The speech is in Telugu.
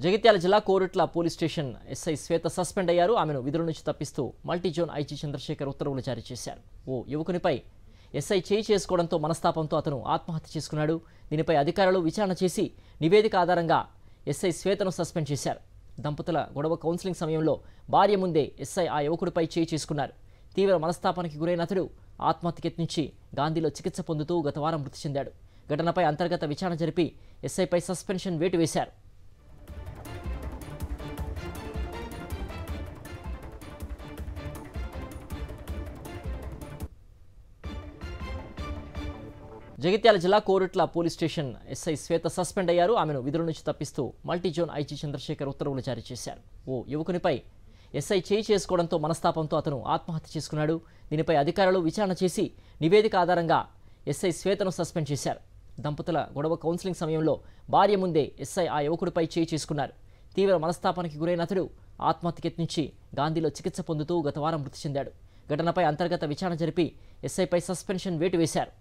జగిత్యాల జిల్లా కోరుట్ల పోలీస్ స్టేషన్ ఎస్ఐ శ్వేత సస్పెండ్ అయ్యారు. ఆమెను విధుల నుంచి తప్పిస్తూ మల్టీజోన్ ఐజీ చంద్రశేఖర్ ఉత్తర్వులు జారీ చేశారు. ఓ యువకునిపై ఎస్ఐ చేయి చేసుకోవడంతో మనస్తాపంతో అతను ఆత్మహత్య చేసుకున్నాడు. దీనిపై అధికారులు విచారణ చేసి నివేదిక ఆధారంగా ఎస్ఐ శ్వేతను సస్పెండ్ చేశారు. దంపతుల గొడవ కౌన్సిలింగ్ సమయంలో భార్య ముందే ఎస్ఐ ఆ యువకుడిపై చేయి చేసుకున్నారు. తీవ్ర మనస్తాపానికి గురైన అతడు ఆత్మహత్యకు యత్నించి గాంధీలో చికిత్స పొందుతూ గత వారం మృతి చెందాడు. ఘటనపై అంతర్గత విచారణ జరిపి ఎస్ఐపై సస్పెన్షన్ వేటు వేశారు. జగిత్యాల జిల్లా కోరుట్ల పోలీస్ స్టేషన్ ఎస్ఐ శ్వేత సస్పెండ్ అయ్యారు. ఆమెను విధుల నుంచి తప్పిస్తూ మల్టీజోన్ ఐజీ చంద్రశేఖర్ ఉత్తర్వులు జారీ చేశారు. ఓ యువకునిపై ఎస్ఐ చేయి చేసుకోవడంతో మనస్తాపంతో అతను ఆత్మహత్య చేసుకున్నాడు. దీనిపై అధికారులు విచారణ చేసి నివేదిక ఆధారంగా ఎస్ఐ శ్వేతను సస్పెండ్ చేశారు. దంపతుల గొడవ కౌన్సిలింగ్ సమయంలో భార్య ముందే ఎస్ఐ ఆ యువకుడిపై చేయి చేసుకున్నారు. తీవ్ర మనస్తాపానికి గురైన అతడు ఆత్మహత్యకు యత్నించి గాంధీలో చికిత్స పొందుతూ గత వారం మృతి చెందాడు. ఘటనపై అంతర్గత విచారణ జరిపి ఎస్ఐపై సస్పెన్షన్ వేటు వేశారు.